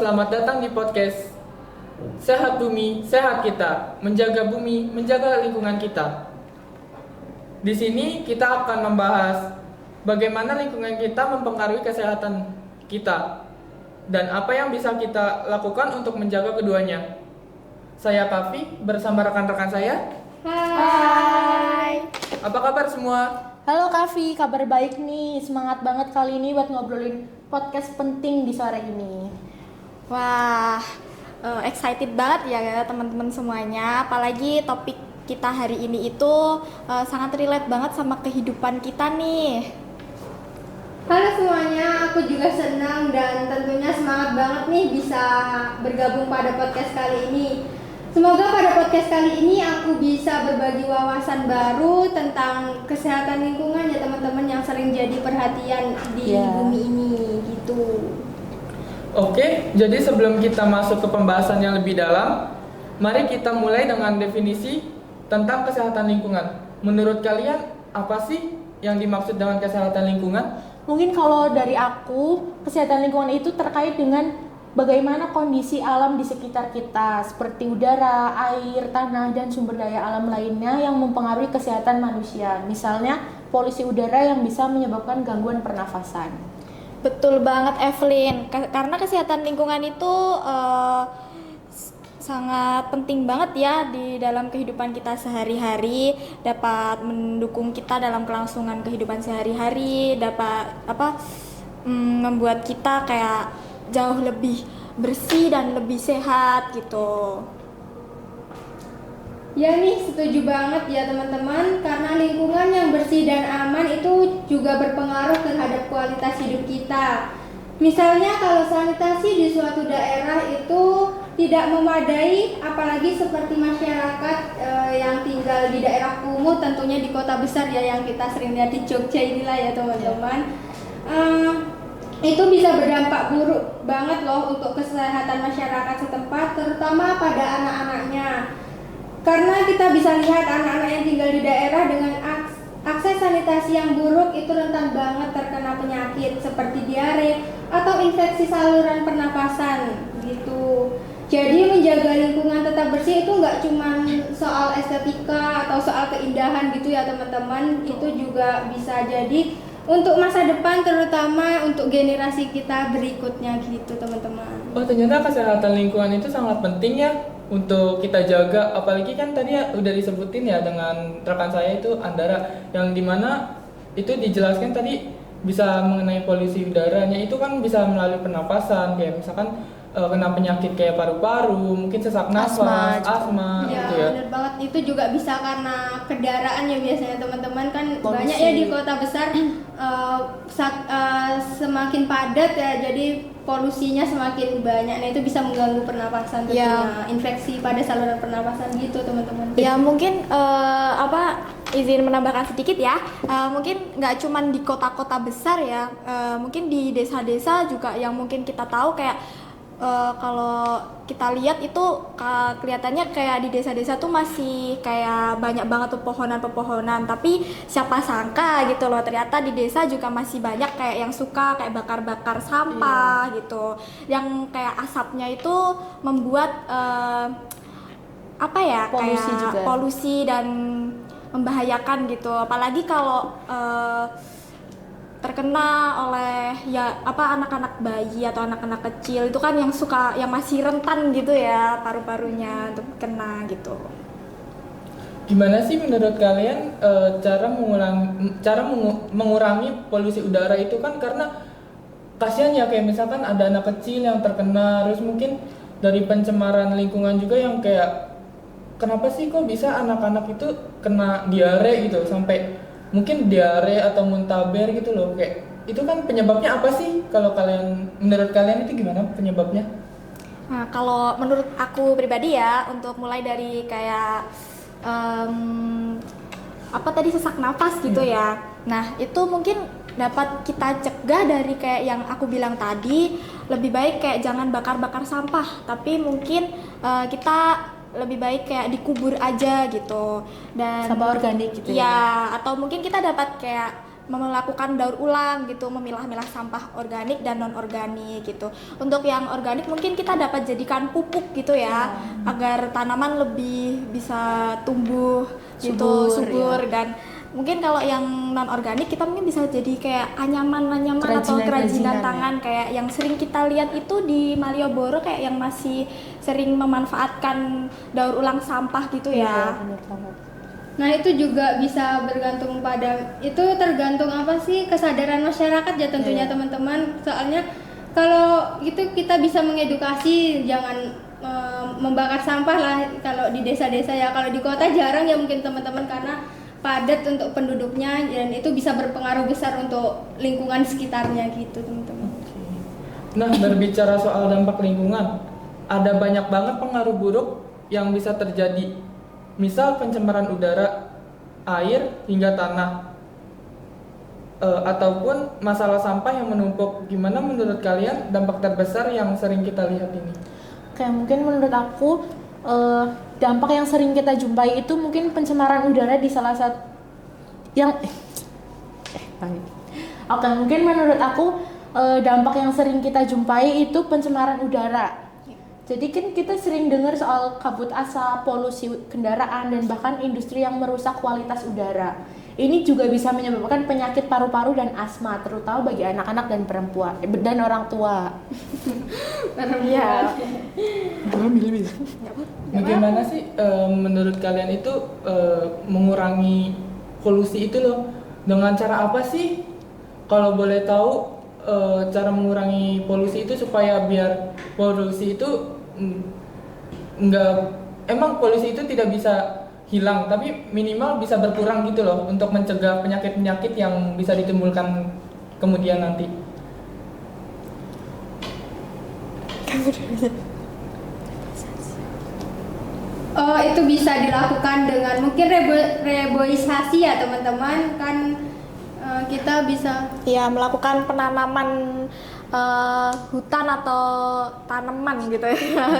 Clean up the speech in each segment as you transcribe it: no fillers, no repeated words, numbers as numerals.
selamat datang di podcast Sehat Bumi, Sehat Kita, menjaga bumi, menjaga lingkungan kita. Di sini kita akan membahas bagaimana lingkungan kita mempengaruhi kesehatan kita dan apa yang bisa kita lakukan untuk menjaga keduanya. Saya Kavi bersama rekan-rekan saya. Hai. Apa kabar semua? Halo Kavi, kabar baik nih. Semangat banget kali ini buat ngobrolin podcast penting di sore ini. Wah, excited banget ya teman-teman semuanya. Apalagi topik kita hari ini itu sangat relate banget sama kehidupan kita nih. Halo semuanya, aku juga senang dan tentunya semangat banget nih bisa bergabung pada podcast kali ini. Semoga pada podcast kali ini aku bisa berbagi wawasan baru tentang kesehatan lingkungan ya teman-teman yang sering jadi perhatian di bumi ini gitu. Oke, jadi sebelum kita masuk ke pembahasan yang lebih dalam, mari kita mulai dengan definisi tentang kesehatan lingkungan. Menurut kalian, apa sih yang dimaksud dengan kesehatan lingkungan? Mungkin kalau dari aku, kesehatan lingkungan itu terkait dengan bagaimana kondisi alam di sekitar kita, seperti udara, air, tanah, dan sumber daya alam lainnya yang mempengaruhi kesehatan manusia. Misalnya, polusi udara yang bisa menyebabkan gangguan pernafasan. Betul banget Evelyn, karena kesehatan lingkungan itu sangat penting banget ya di dalam kehidupan kita sehari-hari, dapat mendukung kita dalam kelangsungan kehidupan sehari-hari, dapat membuat kita kayak jauh lebih bersih dan lebih sehat gitu. Ya nih, setuju banget ya teman-teman, karena lingkungan yang bersih dan aman itu juga berpengaruh terhadap kualitas hidup kita. Misalnya kalau sanitasi di suatu daerah itu tidak memadai, apalagi seperti masyarakat yang tinggal di daerah kumuh, tentunya di kota besar ya yang kita sering lihat di Jogja inilah ya teman-teman. Itu bisa berdampak buruk banget loh untuk kesehatan masyarakat setempat, terutama pada anak-anaknya. Karena kita bisa lihat anak-anak yang tinggal di daerah dengan akses sanitasi yang buruk itu rentan banget terkena penyakit seperti diare atau infeksi saluran pernapasan gitu. Jadi menjaga lingkungan tetap bersih itu nggak cuma soal estetika atau soal keindahan gitu ya teman-teman, itu juga bisa jadi untuk masa depan, terutama untuk generasi kita berikutnya gitu teman-teman. Oh, ternyata kesehatan lingkungan itu sangat penting ya untuk kita jaga. Apalagi kan tadi ya udah disebutin ya dengan rekan saya itu Andara, yang dimana itu dijelaskan tadi bisa mengenai polusi udaranya itu kan bisa melalui pernapasan, kayak misalkan kena penyakit kayak paru-paru, mungkin sesak nafas, asma ya, gitu ya. Benar banget, itu juga bisa karena kendaraan ya biasanya teman-teman kan. Polusi. Banyak ya di kota besar semakin padat ya, jadi polusinya semakin banyak. Nah itu bisa mengganggu pernapasan tentunya, infeksi pada saluran pernapasan gitu teman-teman. Ya mungkin izin menambahkan sedikit ya, mungkin nggak cuma di kota-kota besar ya, mungkin di desa-desa juga yang mungkin kita tahu kayak kalau kita lihat itu kelihatannya kayak di desa-desa tuh masih kayak banyak banget pepohonan-pepohonan, tapi siapa sangka gitu loh, ternyata di desa juga masih banyak kayak yang suka kayak bakar-bakar sampah gitu, yang kayak asapnya itu membuat Polusi kayak juga. polusi dan membahayakan gitu, apalagi kalau terkena oleh anak-anak bayi atau anak-anak kecil itu kan yang masih rentan gitu ya paru-parunya untuk kena gitu. Gimana sih menurut kalian cara mengurangi polusi udara itu kan, karena kasihan ya kayak misalkan ada anak kecil yang terkena, terus mungkin dari pencemaran lingkungan juga yang kayak kenapa sih kok bisa anak-anak itu kena diare gitu, sampai mungkin diare atau muntaber gitu loh, kayak itu kan penyebabnya apa sih? Kalau menurut kalian itu gimana penyebabnya? Nah, kalau menurut aku pribadi ya, untuk mulai dari kayak sesak nafas gitu ya. Nah, itu mungkin dapat kita cegah dari kayak yang aku bilang tadi, lebih baik kayak jangan bakar-bakar sampah, tapi mungkin kita lebih baik kayak dikubur aja gitu, dan Sampah organik gitu ya, atau mungkin kita dapat kayak melakukan daur ulang gitu, memilah-milah sampah organik dan non organik gitu. Untuk yang organik mungkin kita dapat jadikan pupuk gitu ya, agar tanaman lebih bisa tumbuh gitu, subur dan mungkin kalau yang non organik kita mungkin bisa jadi kayak anyaman atau kerajinan tangan kayak yang sering kita lihat itu di Malioboro, kayak yang masih sering memanfaatkan daur ulang sampah gitu ya. Bener banget. Nah itu juga bisa bergantung pada, itu tergantung apa sih kesadaran masyarakat ya tentunya teman-teman. Soalnya kalau itu kita bisa mengedukasi jangan membakar sampah lah kalau di desa-desa ya. Kalau di kota jarang ya mungkin teman-teman karena padat untuk penduduknya dan itu bisa berpengaruh besar untuk lingkungan sekitarnya gitu teman-teman. Nah, berbicara soal dampak lingkungan, ada banyak banget pengaruh buruk yang bisa terjadi. Misal pencemaran udara, air, hingga tanah. Ataupun masalah sampah yang menumpuk. Gimana menurut kalian dampak terbesar yang sering kita lihat ini? Kayak mungkin menurut aku dampak yang sering kita jumpai itu mungkin pencemaran udara di salah satu yang Oke, mungkin menurut aku dampak yang sering kita jumpai itu pencemaran udara. Jadi kan kita sering dengar soal kabut asap, polusi kendaraan, dan bahkan industri yang merusak kualitas udara. Ini juga bisa menyebabkan penyakit paru-paru dan asma, terutama bagi anak-anak dan perempuan dan orang tua. Iya. Bagaimana sih menurut kalian itu mengurangi polusi itu loh? Dengan cara apa sih? Kalau boleh tahu cara mengurangi polusi itu supaya biar polusi itu emang polusi itu tidak bisa hilang, tapi minimal bisa berkurang gitu loh untuk mencegah penyakit-penyakit yang bisa ditimbulkan kemudian nanti. Oh, itu bisa dilakukan dengan mungkin reboisasi ya teman-teman, kan kita bisa Melakukan penanaman hutan atau tanaman gitu ya.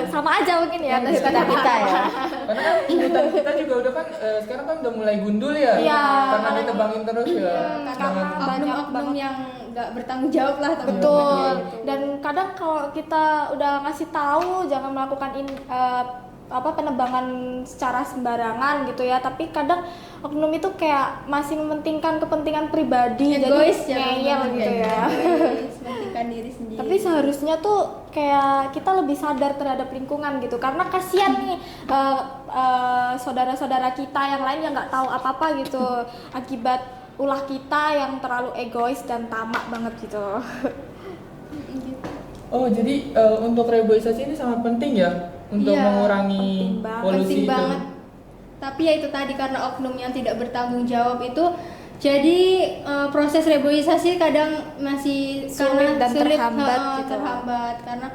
Sama aja mungkin ya dari Sekitar kita ya. Karena kan hutan kita juga udah kan sekarang kan udah mulai gundul ya, Iya. karena ditebangin terus ya. Karena banyak oknum yang nggak bertanggung jawab lah teman-teman. betul. Gitu. Dan kadang kalau kita udah ngasih tahu jangan melakukan penebangan secara sembarangan gitu ya, tapi kadang oknum itu kayak masih mementingkan kepentingan pribadi, Egois jadi ya, ngeyel gitu ya. mementingkan diri sendiri. Tapi seharusnya tuh kayak kita lebih sadar terhadap lingkungan gitu, karena kasihan nih saudara-saudara kita yang lain yang nggak tahu apa-apa gitu akibat ulah kita yang terlalu egois dan tamak banget gitu. Oh, jadi untuk reboisasi ini sangat penting ya untuk Iya, mengurangi polusi penting itu. banget. Tapi ya itu tadi karena oknum yang tidak bertanggung jawab itu, jadi proses reboisasi kadang masih Sulit dan terhambat gitu. terhambat karena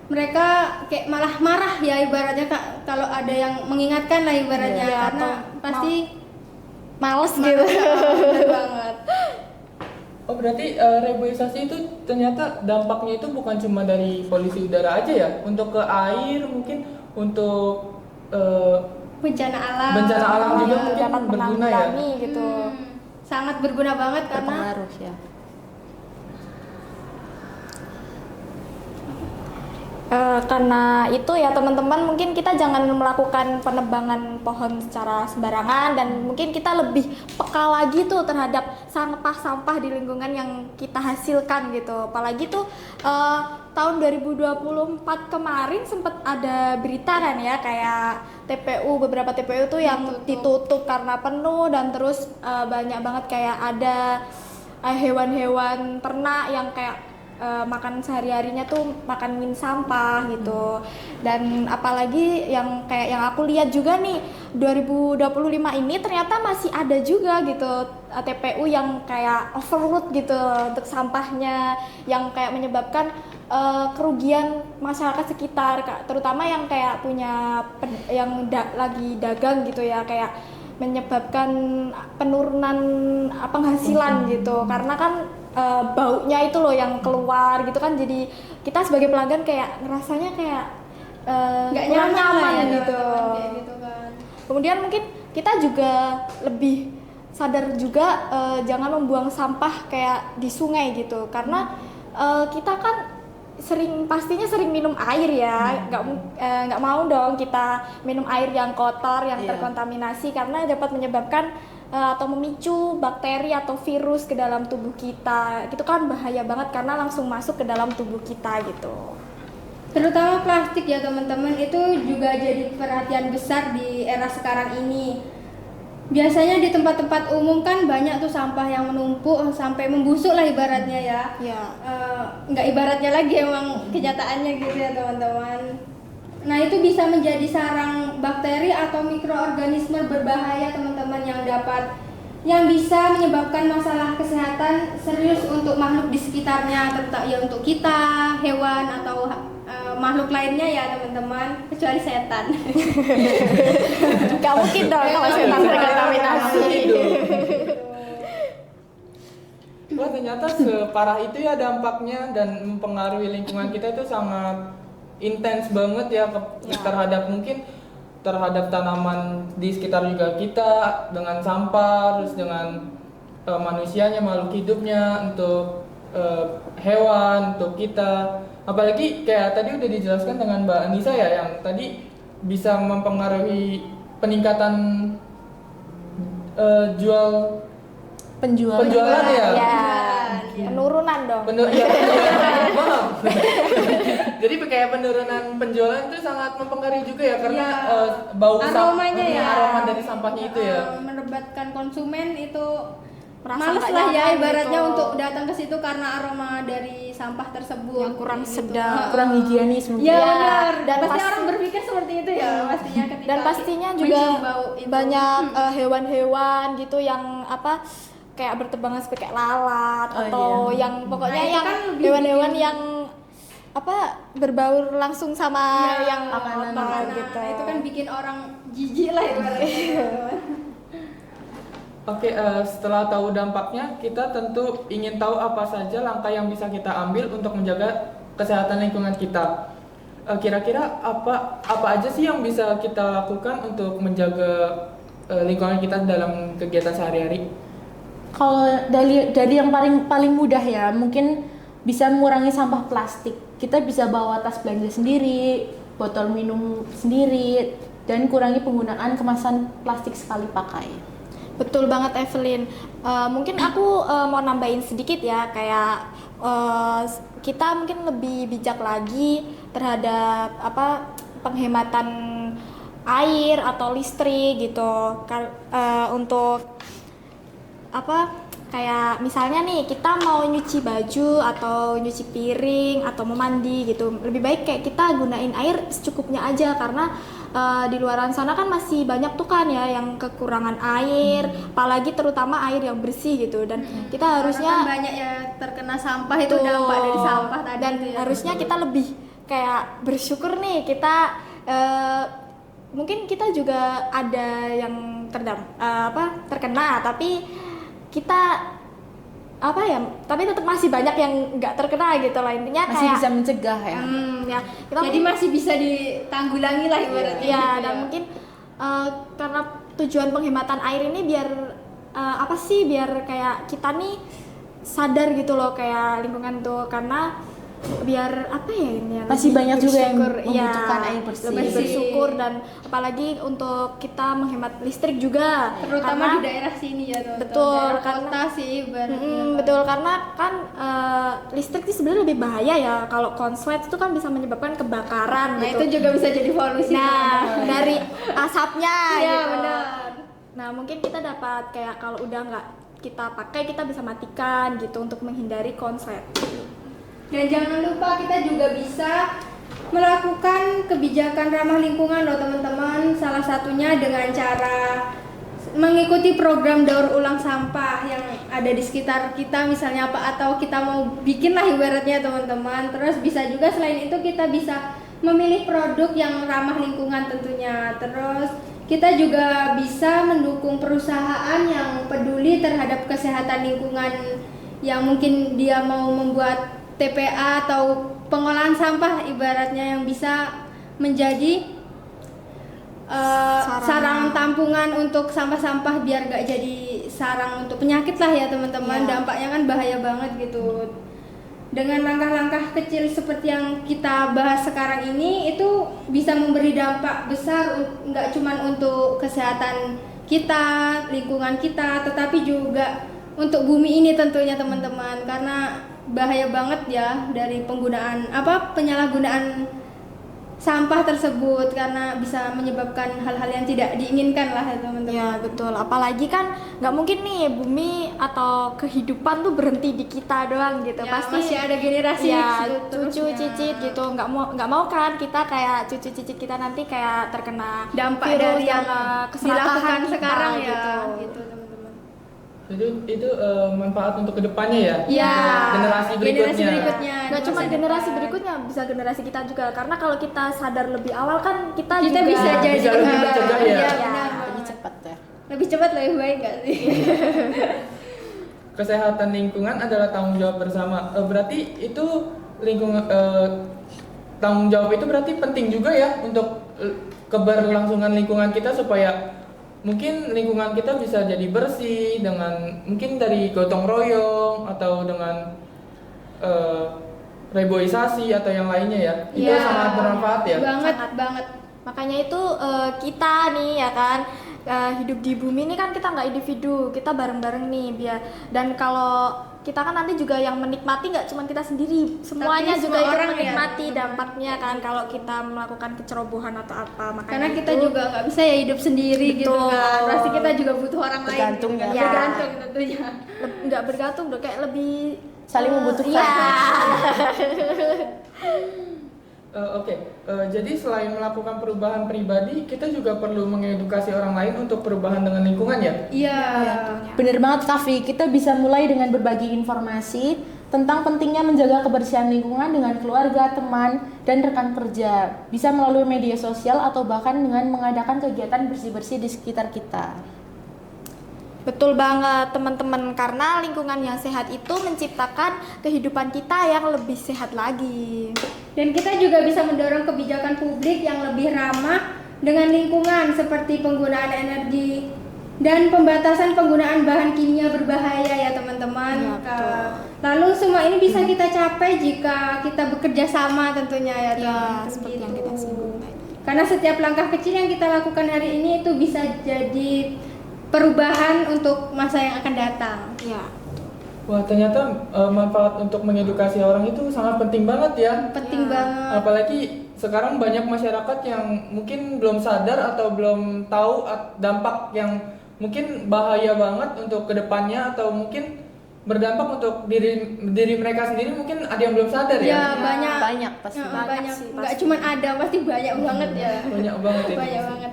mereka kayak malah marah ya ibaratnya kalau ada yang mengingatkan lah ibaratnya, Iya, karena atau pasti Males gitu. bener banget. Oh, berarti reboisasi itu ternyata dampaknya itu bukan cuma dari polusi udara aja ya, untuk ke air mungkin, untuk Bencana alam. bencana alam juga Dapat mungkin berguna ya. menanggulangi gitu. Sangat berguna banget karena Berpengaruh ya. Karena itu ya teman-teman, mungkin kita jangan melakukan penebangan pohon secara sembarangan, dan mungkin kita lebih peka lagi tuh terhadap sampah-sampah di lingkungan yang kita hasilkan gitu. Apalagi tuh tahun 2024 kemarin sempat ada berita kan ya, kayak beberapa TPU tuh yang ditutup karena penuh, dan terus banyak banget kayak ada hewan-hewan ternak yang kayak makan sehari-harinya tuh makan sampah gitu. Dan apalagi yang kayak yang aku lihat juga nih 2025 ini ternyata masih ada juga gitu TPU yang kayak overload gitu untuk sampahnya, yang kayak menyebabkan kerugian masyarakat sekitar, terutama yang kayak punya lagi dagang gitu ya, kayak menyebabkan penurunan penghasilan gitu, karena kan baunya itu loh yang keluar gitu kan, jadi kita sebagai pelanggan kayak ngerasanya kayak nggak kurang nyaman lah ya, gitu. teman-teman, kayak gitu kan. Kemudian mungkin kita juga lebih sadar juga jangan membuang sampah kayak di sungai gitu, karena kita kan pastinya sering minum air ya, nggak mau dong kita minum air yang kotor, yang terkontaminasi, karena dapat menyebabkan atau memicu bakteri atau virus ke dalam tubuh kita. Itu kan bahaya banget karena langsung masuk ke dalam tubuh kita gitu. Terutama plastik ya teman-teman, itu juga jadi perhatian besar di era sekarang ini. Biasanya di tempat-tempat umum kan banyak tuh sampah yang menumpuk sampai membusuk lah ibaratnya ya. Nggak ibaratnya lagi, emang kenyataannya gitu ya teman-teman. Nah itu bisa menjadi sarang bakteri atau mikroorganisme berbahaya teman-teman, yang bisa menyebabkan masalah kesehatan serius untuk makhluk di sekitarnya, ya untuk kita, hewan atau makhluk lainnya ya teman-teman, kecuali setan. Gak mungkin dong kalau setan terkontaminasi. Wah, ternyata separah itu ya dampaknya, dan mempengaruhi lingkungan kita itu sangat intens banget ya, terhadap tanaman di sekitar juga kita, dengan sampah, terus dengan manusianya, makhluk hidupnya, untuk hewan, untuk kita. Apalagi kayak tadi udah dijelaskan dengan Mbak Anissa ya, yang tadi bisa mempengaruhi peningkatan penjualan ya. Penurunan dong. Maaf. Jadi kayak penurunan penjualan itu sangat mempengaruhi juga ya, karena bau aromanya aroma dari sampahnya itu ya. Menebatkan konsumen itu Merasa males nggak lah ya nyaman ibaratnya gitu. untuk datang ke situ karena aroma dari sampah tersebut Yang kurang gitu. sedap. Kurang higienis mungkin. Ya Ya, benar. dan Pasti pasti- orang berpikir seperti itu ya pastinya ketika Dan pastinya juga mencium bau itu. banyak hewan-hewan gitu yang kayak berterbangan seperti kayak lalat Oh, atau iya. yang pokoknya Nah, itu yang kan lebih hewan-hewan bikin- yang berbaur langsung sama Ya, yang makanan kotor Nah, gitu. itu kan bikin orang jijik lah ibaratnya. Oke, setelah tahu dampaknya, kita tentu ingin tahu apa saja langkah yang bisa kita ambil untuk menjaga kesehatan lingkungan kita. Kira-kira apa aja sih yang bisa kita lakukan untuk menjaga lingkungan kita dalam kegiatan sehari-hari? Kalau dari yang paling mudah ya, mungkin bisa mengurangi sampah plastik. Kita bisa bawa tas belanja sendiri, botol minum sendiri, dan kurangi penggunaan kemasan plastik sekali pakai. Betul banget Evelyn. Mungkin aku mau nambahin sedikit ya, kayak kita mungkin lebih bijak lagi terhadap penghematan air atau listrik gitu. Untuk kayak misalnya nih kita mau nyuci baju atau nyuci piring atau mau mandi gitu, lebih baik kayak kita gunain air secukupnya aja, karena di luaran sana kan masih banyak tuh kan ya yang kekurangan air, apalagi terutama air yang bersih gitu, dan kita harusnya Karena kan banyak ya terkena sampah itu dampak dari sampah tadi dan itu ya. harusnya kita lebih kayak bersyukur nih kita mungkin kita juga ada yang terkena, tapi kita tapi tetap masih banyak yang nggak terkena gitu lah, intinya Masih kayak bisa mencegah ya. ya kita Jadi masih bisa ditanggulangi lah ibaratnya. ya, gitu dan ya. mungkin karena tujuan penghematan air ini biar biar kayak kita nih sadar gitu loh kayak lingkungan tuh, karena biar ini ya, Masih lebih banyak juga yang bersyukur, membutuhkan air bersih. lebih bersyukur, dan apalagi untuk kita menghemat listrik juga, terutama karena- di daerah sini ya teman-teman. Betul, daerah karena- kota sih ibaratnya. betul, karena kan listrik itu sebenarnya lebih bahaya ya, kalau konslet itu kan bisa menyebabkan kebakaran Nah gitu. itu juga bisa jadi polusi. Nah, teman-teman. dari asapnya Iya, gitu. benar. Nah, mungkin kita dapat kayak kalau udah nggak kita pakai, kita bisa matikan gitu untuk menghindari konslet. Dan jangan lupa kita juga bisa melakukan kebijakan ramah lingkungan loh teman-teman. Salah satunya dengan cara mengikuti program daur ulang sampah yang ada di sekitar kita misalnya atau kita mau bikin lah ibaratnya teman-teman. Terus bisa juga selain itu kita bisa memilih produk yang ramah lingkungan tentunya. Terus kita juga bisa mendukung perusahaan yang peduli terhadap kesehatan lingkungan, yang mungkin dia mau membuat TPA atau pengolahan sampah ibaratnya, yang bisa menjadi sarang tampungan untuk sampah-sampah biar gak jadi sarang untuk penyakit lah ya teman-teman. Iya. Dampaknya kan bahaya banget gitu. Dengan langkah-langkah kecil seperti yang kita bahas sekarang ini itu bisa memberi dampak besar, nggak cuma untuk kesehatan kita, lingkungan kita, tetapi juga untuk bumi ini tentunya teman-teman, karena bahaya banget ya dari penyalahgunaan sampah tersebut, karena bisa menyebabkan hal-hal yang tidak diinginkan lah ya teman-teman. Ya betul, apalagi kan nggak mungkin nih bumi atau kehidupan tuh berhenti di kita doang gitu. Ya, Pasti masih ada generasi ya, seterusnya. cucu cicit gitu. Nggak mau kan kita kayak cucu cicit kita nanti kayak terkena Dampak virus dari yang keserakahan dilakukan kita, sekarang ya gitu. teman-teman. Jadi itu manfaat untuk kedepannya ya. Ya, Generasi berikutnya. Nggak cuma masa generasi depan. berikutnya, bisa generasi kita juga. Karena kalau kita sadar lebih awal kan kita Kita juga bisa jadi bisa lebih mencegah ya. Iya, Ya, benar. Lebih cepat ya. Lebih cepat lebih baik nggak sih? Kesehatan lingkungan adalah tanggung jawab bersama. Berarti itu tanggung jawab itu berarti penting juga ya untuk keberlangsungan lingkungan kita, supaya mungkin lingkungan kita bisa jadi bersih dengan mungkin dari gotong royong atau dengan reboisasi atau yang lainnya ya. Itu Iya. sangat bermanfaat ya. Banget. Makanya itu kita nih ya kan hidup di bumi ini kan kita nggak individu, kita bareng-bareng nih biar. Dan kalau kita kan nanti juga yang menikmati nggak cuma kita sendiri, semuanya Tapi juga semua ikut orang ya. menikmati dampaknya kan kalau kita melakukan kecerobohan atau apa. Makanya Karena kita itu, juga nggak bisa ya hidup sendiri gitu Betul. kan. Pasti kita juga butuh orang lain. Bergantung gitu kan. ya. Bergantung tentunya. nggak bergantung udah kayak lebih Saling membutuhkan. Iya. Oke. Jadi selain melakukan perubahan pribadi, kita juga perlu mengedukasi orang lain untuk perubahan dengan lingkungan ya. Iya. Bener banget Kavi, kita bisa mulai dengan berbagi informasi tentang pentingnya menjaga kebersihan lingkungan dengan keluarga, teman, dan rekan kerja. Bisa melalui media sosial atau bahkan dengan mengadakan kegiatan bersih-bersih di sekitar kita. Betul banget teman-teman, karena lingkungan yang sehat itu menciptakan kehidupan kita yang lebih sehat lagi. Dan kita juga bisa mendorong kebijakan publik yang lebih ramah dengan lingkungan, seperti penggunaan energi dan pembatasan penggunaan bahan kimia berbahaya ya teman-teman. Ya, betul. Lalu semua ini bisa kita capai jika kita bekerja sama tentunya ya Ya, teman-teman. seperti yang kita singgung tadi. Karena setiap langkah kecil yang kita lakukan hari ini itu bisa jadi perubahan untuk masa yang akan datang. Ya. Wah, ternyata manfaat untuk mengedukasi orang itu sangat penting banget ya. Penting Ya. banget. Apalagi sekarang banyak masyarakat yang mungkin belum sadar atau belum tahu dampak yang mungkin bahaya banget untuk kedepannya, atau mungkin berdampak untuk diri mereka sendiri, mungkin ada yang belum sadar Ya, ya. banyak pasti. Ya, Banyak banyak. sih, Nggak pasti. cuma ada, pasti banyak banget ya. Banyak banget itu. Banyak banget.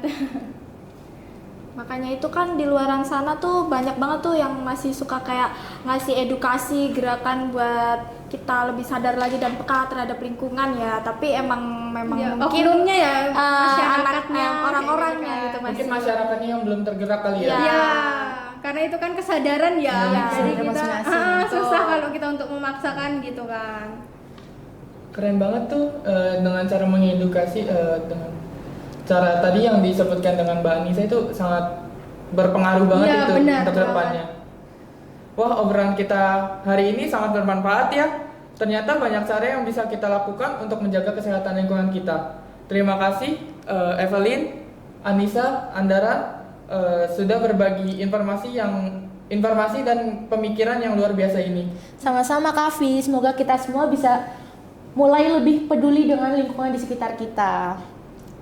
Makanya itu kan di luaran sana tuh banyak banget tuh yang masih suka kayak ngasih edukasi, gerakan buat kita lebih sadar lagi dan peka terhadap lingkungan ya. Tapi memang Ya, mungkin oknumnya ya, masyarakatnya, masyarakatnya, orang-orangnya kayak gitu Mungkin masih. masyarakatnya yang belum tergerak kali ya. Ya. Ya, karena itu kan kesadaran ya. Ya, Jadi kesadaran kita masing-masing. susah kalau kita untuk memaksakan gitu kan. Keren banget tuh dengan cara mengedukasi, dengan cara tadi yang disebutkan dengan Mbak Anissa itu sangat berpengaruh banget Iya, itu benar untuk kedepannya. Wah, obrolan kita hari ini sangat bermanfaat ya. Ternyata banyak cara yang bisa kita lakukan untuk menjaga kesehatan lingkungan kita. Terima kasih Evelyn, Anissa, Andara sudah berbagi informasi dan pemikiran yang luar biasa ini. Sama-sama Kavi, semoga kita semua bisa mulai lebih peduli dengan lingkungan di sekitar kita.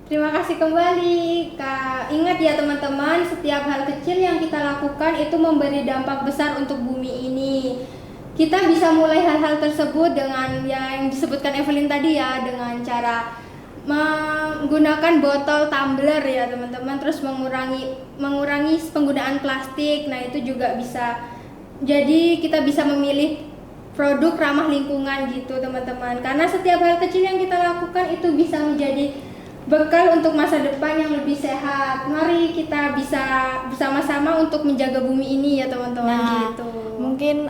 Terima kasih kembali Kak. Ingat ya teman-teman, setiap hal kecil yang kita lakukan itu memberi dampak besar untuk bumi ini. Kita bisa mulai hal-hal tersebut dengan yang disebutkan Evelyn tadi ya, dengan cara menggunakan botol tumbler ya teman-teman, terus mengurangi penggunaan plastik. Nah, itu juga bisa. Jadi kita bisa memilih produk ramah lingkungan gitu teman-teman. Karena setiap hal kecil yang kita lakukan itu bisa menjadi bekal untuk masa depan yang lebih sehat. Mari kita bisa bersama-sama untuk menjaga bumi ini ya teman-teman gitu. Mungkin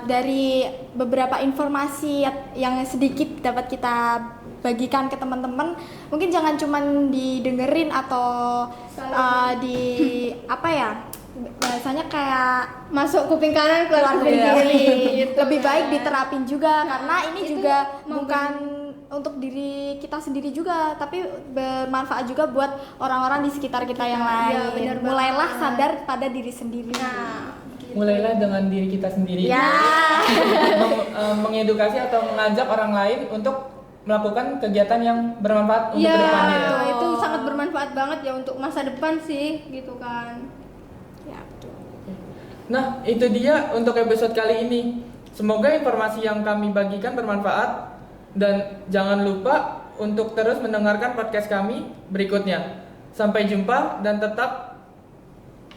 dari beberapa informasi yang sedikit dapat kita bagikan ke teman-teman, mungkin jangan cuma didengerin atau di apa ya, bahasanya kayak Masuk kuping kanan keluar kuping Iya. kiri gitu lebih baik kan. diterapin juga karena ini itu juga memberi- bukan untuk diri kita sendiri juga tapi bermanfaat juga buat orang-orang di sekitar kita yang Iya, lain. benar banget. Mulailah sadar pada diri sendiri. Nah, gitu. Mulailah dengan diri kita sendiri. Ya. Mengedukasi atau mengajak orang lain untuk melakukan kegiatan yang bermanfaat untuk Iya, kedepannya. itu sangat bermanfaat banget ya untuk masa depan sih gitu kan. Ya, betul. Nah, itu dia untuk episode kali ini. Semoga informasi yang kami bagikan bermanfaat dan jangan lupa untuk terus mendengarkan podcast kami berikutnya. Sampai jumpa dan tetap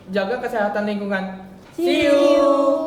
jaga kesehatan lingkungan. See you.